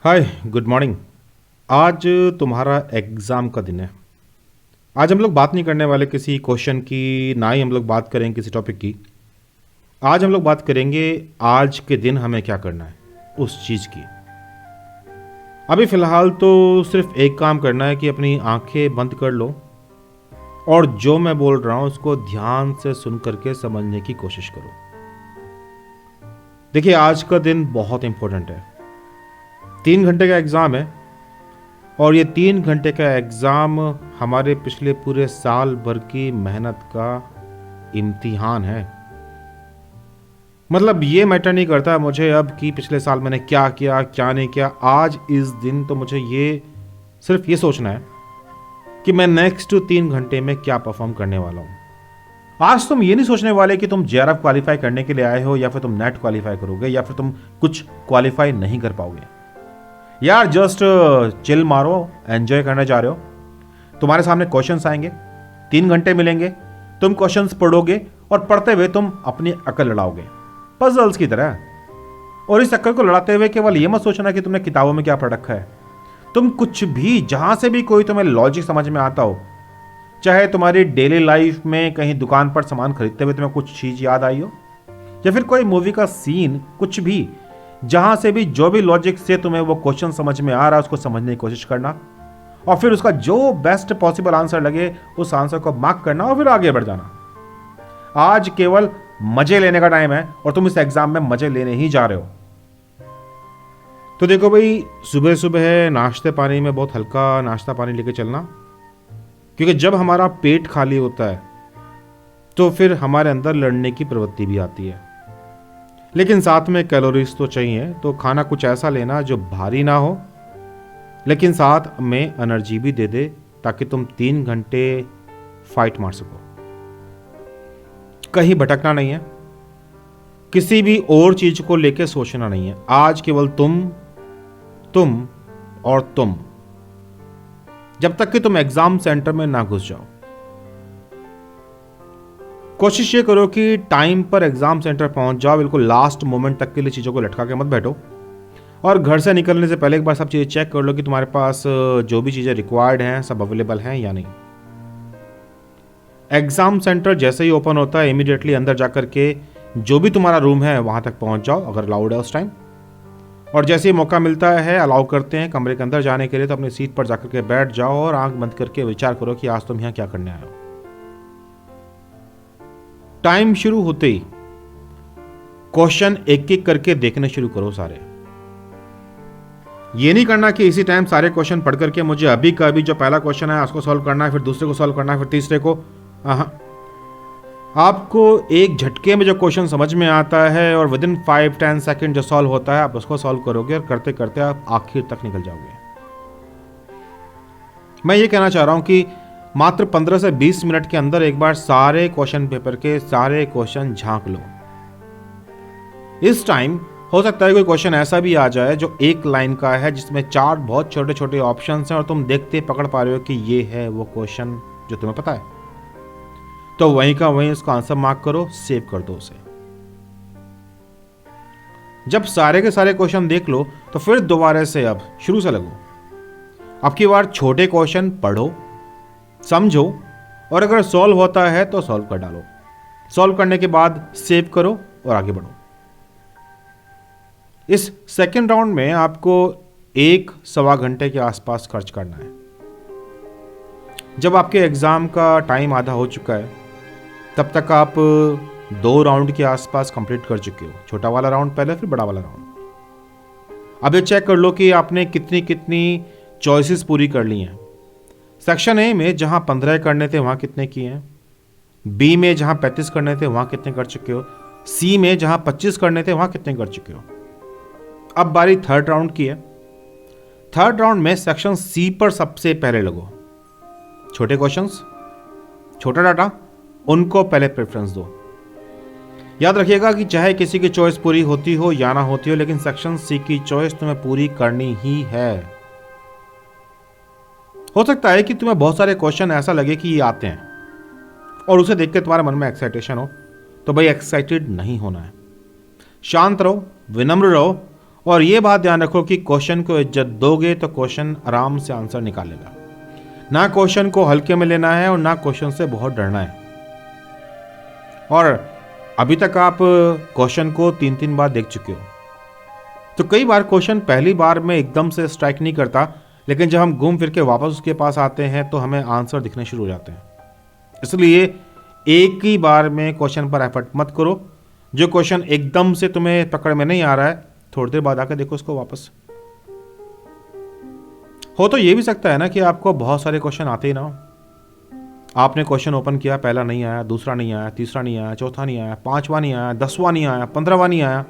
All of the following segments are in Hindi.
हाय, गुड मॉर्निंग। आज तुम्हारा एग्ज़ाम का दिन है। आज हम लोग बात नहीं करने वाले किसी क्वेश्चन की, ना ही हम लोग बात करेंगे किसी टॉपिक की। आज हम लोग बात करेंगे आज के दिन हमें क्या करना है, उस चीज़ की। अभी फ़िलहाल तो सिर्फ एक काम करना है कि अपनी आंखें बंद कर लो और जो मैं बोल रहा हूँ उसको ध्यान से सुन करके समझने की कोशिश करो। देखिए, आज का दिन बहुत इम्पोर्टेंट है। 3 घंटे का एग्ज़ाम है और ये 3 घंटे का एग्ज़ाम हमारे पिछले पूरे साल भर की मेहनत का इम्तिहान है। मतलब ये मैटर नहीं करता मुझे अब कि पिछले साल मैंने क्या किया क्या नहीं किया। आज इस दिन तो मुझे सिर्फ ये सोचना है कि मैं नेक्स्ट 3 घंटे में क्या परफॉर्म करने वाला हूँ। आज तुम ये नहीं सोचने वाले कि तुम जेआरएफ क्वालिफाई करने के लिए आए हो, या फिर तुम नेट क्वालिफाई करोगे, या फिर तुम कुछ क्वालिफाई नहीं कर पाओगे। यार जस्ट चिल मारो, एंजॉय करने जा रहे हो। तुम्हारे सामने क्वेश्चंस आएंगे, 3 घंटे मिलेंगे, तुम क्वेश्चंस पढ़ोगे और पढ़ते हुए तुम अपनी अकल लड़ाओगे पजल्स की तरह। और इस अकल को लड़ाते हुए केवल ये मत सोचना कि तुमने किताबों में क्या पढ़ रखा है। तुम कुछ भी, जहां से भी कोई तुम्हें लॉजिक समझ में आता हो, चाहे तुम्हारी डेली लाइफ में कहीं दुकान पर सामान खरीदते हुए तुम्हें कुछ चीज याद आई हो, या फिर कोई मूवी का सीन, कुछ भी, जहां से भी जो भी लॉजिक से तुम्हें वो क्वेश्चन समझ में आ रहा है उसको समझने की कोशिश करना और फिर उसका जो बेस्ट पॉसिबल आंसर लगे उस आंसर को मार्क करना और फिर आगे बढ़ जाना। आज केवल मजे लेने का टाइम है और तुम इस एग्जाम में मजे लेने ही जा रहे हो। तो देखो भाई, सुबह सुबह नाश्ते पानी में बहुत हल्का नाश्ता पानी लेके चलना, क्योंकि जब हमारा पेट खाली होता है तो फिर हमारे अंदर लड़ने की प्रवृत्ति भी आती है। लेकिन साथ में कैलोरीज तो चाहिए, तो खाना कुछ ऐसा लेना जो भारी ना हो लेकिन साथ में एनर्जी भी दे दे, ताकि तुम 3 घंटे फाइट मार सको। कहीं भटकना नहीं है, किसी भी और चीज को लेके सोचना नहीं है। आज केवल तुम और तुम, जब तक कि तुम एग्जाम सेंटर में ना घुस जाओ। कोशिश ये करो कि टाइम पर एग्जाम सेंटर पहुंच जाओ। बिल्कुल लास्ट मोमेंट तक के लिए चीज़ों को लटका के मत बैठो। और घर से निकलने से पहले एक बार सब चीज़ें चेक कर लो कि तुम्हारे पास जो भी चीज़ें रिक्वायर्ड हैं सब अवेलेबल हैं या नहीं। एग्जाम सेंटर जैसे ही ओपन होता है इमीडिएटली अंदर जाकर के जो भी तुम्हारा रूम है वहां तक पहुंच जाओ, अगर अलाउड है उस टाइम। और जैसे ही मौका मिलता है, अलाउ करते हैं कमरे के अंदर जाने के लिए, तो अपनी सीट पर जाकर के बैठ जाओ और आंख बंद करके विचार करो कि आज तुम यहाँ क्या करने आए हो। टाइम शुरू होते ही क्वेश्चन एक एक करके देखने शुरू करो सारे। ये नहीं करना कि इसी टाइम सारे क्वेश्चन पढ़ करके मुझे अभी का अभी जो पहला क्वेश्चन है उसको सॉल्व करना है, फिर दूसरे को सॉल्व करना है, फिर तीसरे को। आपको एक झटके में जो क्वेश्चन समझ में आता है और विद इन 5-10 सेकेंड जो सॉल्व होता है आप उसको सॉल्व करोगे और करते करते आप आखिर तक निकल जाओगे। मैं ये कहना चाह रहा हूं कि मात्र 15 से 20 मिनट के अंदर एक बार सारे क्वेश्चन पेपर के सारे क्वेश्चन झांक लो। इस टाइम हो सकता है कोई क्वेश्चन ऐसा भी आ जाए जो एक लाइन का है, जिसमें 4 बहुत छोटे छोटे ऑप्शंस हैं और तुम देखते पकड़ पा रहे हो कि ये है वो क्वेश्चन जो तुम्हें पता है। तो वहीं का वहीं उसका आंसर मार्क करो, सेव कर दो उसे। जब सारे के सारे क्वेश्चन देख लो तो फिर दोबारा से अब शुरू से लगो। अब की बार छोटे क्वेश्चन पढ़ो, समझो और अगर सॉल्व होता है तो सॉल्व कर डालो। सॉल्व करने के बाद सेव करो और आगे बढ़ो। इस सेकेंड राउंड में आपको 1-1.25 घंटे के आसपास खर्च करना है। जब आपके एग्जाम का टाइम आधा हो चुका है तब तक आप 2 राउंड के आसपास कंप्लीट कर चुके हो। छोटा वाला राउंड पहले, फिर बड़ा वाला राउंड। अब ये चेक कर लो कि आपने कितनी कितनी चॉइसेस पूरी कर ली हैं। सेक्शन ए में जहां 15 करने थे वहां कितने किए हैं, बी में जहां 35 करने थे वहां कितने कर चुके हो, सी में जहां 25 करने थे वहां कितने कर चुके हो। अब बारी थर्ड राउंड की है। थर्ड राउंड में सेक्शन सी पर सबसे पहले लगो। छोटे क्वेश्चंस, छोटा डाटा, उनको पहले प्रेफरेंस दो। याद रखिएगा कि चाहे किसी की चॉइस पूरी होती हो या ना होती हो, लेकिन सेक्शन सी की चॉइस तुम्हें पूरी करनी ही है। हो सकता है कि तुम्हें बहुत सारे क्वेश्चन ऐसा लगे कि ये आते हैं और उसे देख के तुम्हारे मन में एक्साइटेशन हो, तो भाई एक्साइटेड नहीं होना है। शांत रहो, विनम्र रहो और ये बात ध्यान रखो कि क्वेश्चन को इज्जत दोगे तो क्वेश्चन आराम से आंसर निकालेगा। ना क्वेश्चन को हल्के में लेना है और ना क्वेश्चन से बहुत डरना है। और अभी तक आप क्वेश्चन को 3-3 बार देख चुके हो, तो कई बार क्वेश्चन पहली बार में एकदम से स्ट्राइक नहीं करता, लेकिन जब हम घूम फिर के वापस उसके पास आते हैं तो हमें आंसर दिखने शुरू हो जाते हैं। इसलिए एक ही बार में क्वेश्चन पर एफर्ट मत करो। जो क्वेश्चन एकदम से तुम्हें पकड़ में नहीं आ रहा है, थोड़ी देर बाद आकर देखो उसको वापस। हो तो ये भी सकता है ना कि आपको बहुत सारे क्वेश्चन आते ही ना हो। आपने क्वेश्चन ओपन किया, पहला नहीं आया, दूसरा नहीं आया, तीसरा नहीं आया, चौथा नहीं आया, 5वां नहीं आया, 10वां नहीं आया, 15वां नहीं आया।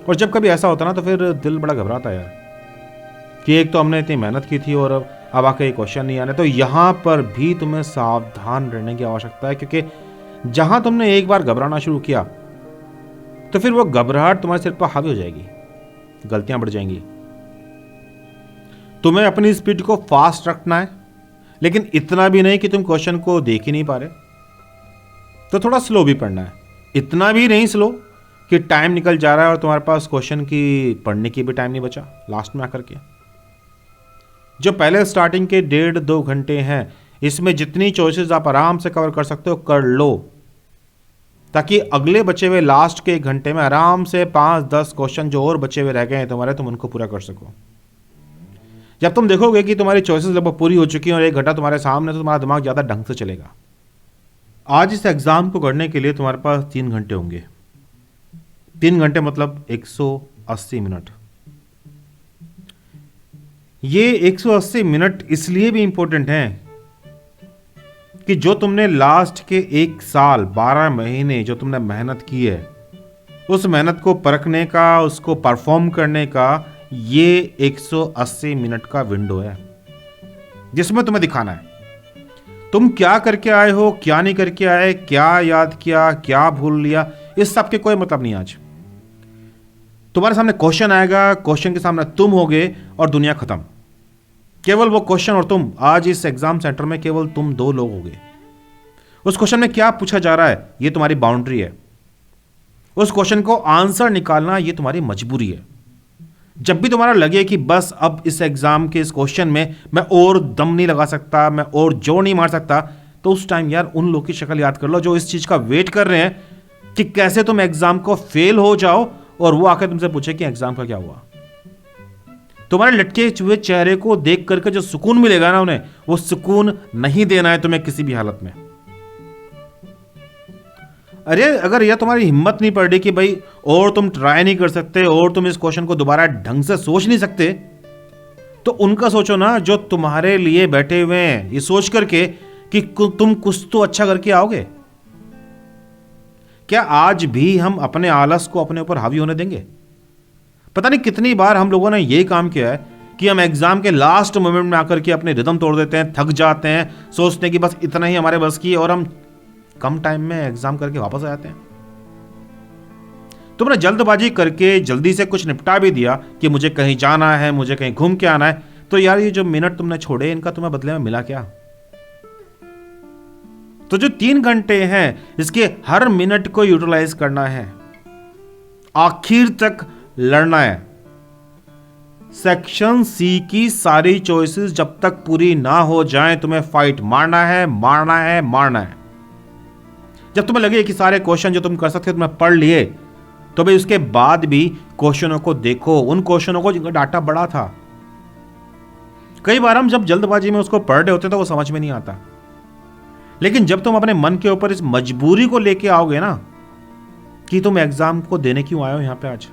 और जब कभी ऐसा होता ना तो फिर दिल बड़ा घबराता है यार कि एक तो हमने इतनी मेहनत की थी और अब आके ये क्वेश्चन नहीं आने। तो यहां पर भी तुम्हें सावधान रहने की आवश्यकता है, क्योंकि जहां तुमने एक बार घबराना शुरू किया तो फिर वो घबराहट तुम्हारे सिर पर हावी हो जाएगी, गलतियां बढ़ जाएंगी। तुम्हें अपनी स्पीड को फास्ट रखना है, लेकिन इतना भी नहीं कि तुम क्वेश्चन को देख ही नहीं पा रहे, तो थोड़ा स्लो भी पढ़ना है। इतना भी नहीं स्लो कि टाइम निकल जा रहा है और तुम्हारे पास क्वेश्चन की पढ़ने की भी टाइम नहीं बचा लास्ट में आकर के। जो पहले स्टार्टिंग के 1.5-2 घंटे हैं, इसमें जितनी चॉइसेस आप आराम से कवर कर सकते हो कर लो, ताकि अगले बचे हुए लास्ट के 1 घंटे में आराम से 5-10 क्वेश्चन जो और बचे हुए रह गए हैं तुम्हारे, तुम उनको पूरा कर सको। जब तुम देखोगे कि तुम्हारी चॉइसेस लगभग पूरी हो चुकी हैं और 1 घंटा तुम्हारे सामने, तो तुम्हारा दिमाग ज़्यादा ढंग से चलेगा। आज इस एग्जाम को करने के लिए तुम्हारे पास 3 घंटे होंगे। 3 घंटे मतलब 180 मिनट। ये 180 मिनट इसलिए भी इंपॉर्टेंट हैं कि जो तुमने लास्ट के 1 साल 12 महीने जो तुमने मेहनत की है, उस मेहनत को परखने का, उसको परफॉर्म करने का ये 180 मिनट का विंडो है, जिसमें तुम्हें दिखाना है तुम क्या करके आए हो, क्या नहीं करके आए, क्या याद किया, क्या भूल लिया। इस सब के कोई मतलब नहीं। आज तुम्हारे सामने क्वेश्चन आएगा, क्वेश्चन के सामने तुम होगे और दुनिया खत्म। केवल वो क्वेश्चन और तुम। आज इस एग्जाम सेंटर में केवल तुम 2 लोग होगे। उस क्वेश्चन में क्या पूछा जा रहा है ये तुम्हारी बाउंड्री है, उस क्वेश्चन को आंसर निकालना ये तुम्हारी मजबूरी है। जब भी तुम्हारा लगे कि बस अब इस एग्जाम के इस क्वेश्चन में मैं और दम नहीं लगा सकता, मैं और जोर नहीं मार सकता, तो उस टाइम यार उन लोगों की शक्ल याद कर लो जो इस चीज का वेट कर रहे हैं कि कैसे तुम एग्जाम को फेल हो जाओ और वो आकर तुमसे पूछे कि एग्जाम का क्या हुआ। तुम्हारे लटके हुए चेहरे को देख करके जो सुकून मिलेगा ना उन्हें, वो सुकून नहीं देना है तुम्हें किसी भी हालत में। अरे अगर यह तुम्हारी हिम्मत नहीं पड़ रही कि भाई और तुम ट्राई नहीं कर सकते और तुम इस क्वेश्चन को दोबारा ढंग से सोच नहीं सकते, तो उनका सोचो ना जो तुम्हारे लिए बैठे हुए हैं, ये सोच करके कि तुम कुछ तो अच्छा करके आओगे। क्या आज भी हम अपने आलस को अपने ऊपर हावी होने देंगे? पता नहीं कितनी बार हम लोगों ने यही काम किया है कि हम एग्जाम के लास्ट मोमेंट में आकर के अपने रिदम तोड़ देते हैं, थक जाते हैं, सोचते हैं कि बस इतना ही हमारे बस की, और हम कम टाइम में एग्जाम करके वापस आ जाते हैं। तुमने जल्दबाजी करके जल्दी से कुछ निपटा भी दिया कि मुझे कहीं जाना है, मुझे कहीं घूम के आना है, तो यार ये जो मिनट तुमने छोड़े इनका तुम्हें बदले में मिला क्या? तो जो 3 घंटे हैं इसके हर मिनट को यूटिलाइज करना है, आखिर तक लड़ना है। सेक्शन सी की सारी चॉइसेस जब तक पूरी ना हो जाएं तुम्हें फाइट मारना है, मारना है, मारना है। जब तुम्हें लगे कि सारे क्वेश्चन जो तुम कर सकते हो तुमने पढ़ लिए, तो भाई उसके बाद भी क्वेश्चनों को देखो, उन क्वेश्चनों को जिनका डाटा बड़ा था। कई बार हम जब जल्दबाजी में उसको पढ़ रहे होते तो वो समझ में नहीं आता, लेकिन जब तुम अपने मन के ऊपर इस मजबूरी को लेके आओगे ना कि तुम एग्जाम को देने क्यों आए हो यहां पे आज,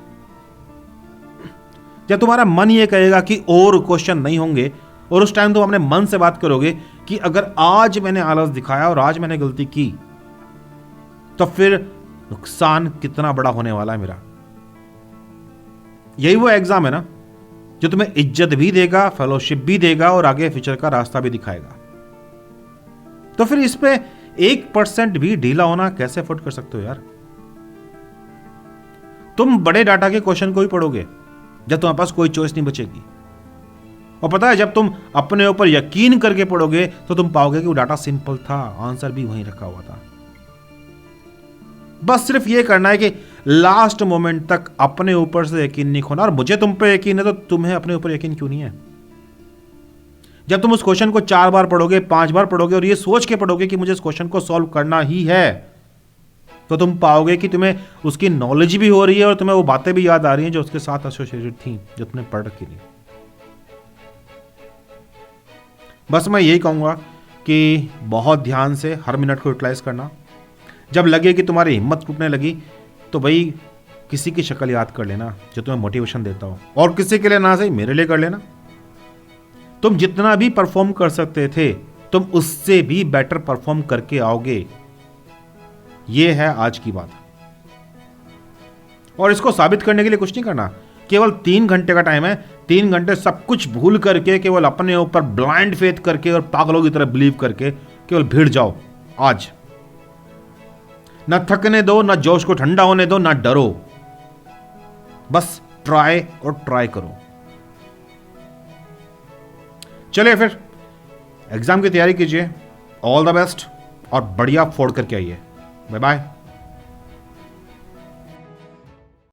जब तुम्हारा मन ये कहेगा कि और क्वेश्चन नहीं होंगे, और उस टाइम तुम अपने मन से बात करोगे कि अगर आज मैंने आलस दिखाया और आज मैंने गलती की तो फिर नुकसान कितना बड़ा होने वाला है मेरा। यही वो एग्जाम है ना जो तुम्हें इज्जत भी देगा, फेलोशिप भी देगा और आगे फ्यूचर का रास्ता भी दिखाएगा। तो फिर इस पे 1% भी ढीला होना कैसे अफोर्ड कर सकते हो यार? तुम बड़े डाटा के क्वेश्चन को ही पढ़ोगे जब तुम्हारे पास कोई चॉइस नहीं बचेगी, और पता है जब तुम अपने ऊपर यकीन करके पढ़ोगे तो तुम पाओगे कि वो डाटा सिंपल था, आंसर भी वहीं रखा हुआ था। बस सिर्फ ये करना है कि लास्ट मोमेंट तक अपने ऊपर से यकीन नहीं खोना। और मुझे तुम पे यकीन है तो तुम्हें अपने ऊपर यकीन क्यों नहीं है? जब तुम उस क्वेश्चन को 4 बार पढ़ोगे, 5 बार पढ़ोगे और ये सोच के पढ़ोगे कि मुझे इस क्वेश्चन को सॉल्व करना ही है, तो तुम पाओगे कि तुम्हें उसकी नॉलेज भी हो रही है और तुम्हें वो बातें भी याद आ रही हैं जो उसके साथ एसोसिएटेड थी, जो तुमने पढ़ रखी थी। बस मैं यही कहूंगा कि बहुत ध्यान से हर मिनट को यूटिलाइज करना। जब लगे कि तुम्हारी हिम्मत टूटने लगी तो भाई किसी की शक्ल याद कर लेना जो तुम्हें मोटिवेशन देता हो, और किसी के लिए ना सही मेरे लिए कर लेना। तुम जितना भी परफॉर्म कर सकते थे तुम उससे भी बेटर परफॉर्म करके आओगे, ये है आज की बात। और इसको साबित करने के लिए कुछ नहीं करना, केवल 3 घंटे का टाइम है। 3 घंटे सब कुछ भूल करके, केवल अपने ऊपर ब्लाइंड फेथ करके और पागलों की तरह बिलीव करके केवल भिड़ जाओ आज। ना थकने दो, ना जोश को ठंडा होने दो, ना डरो, बस ट्राई और ट्राई करो। चलिए फिर एग्जाम की तैयारी कीजिए। ऑल द बेस्ट और बढ़िया फोड़ करके आइए। Bye bye.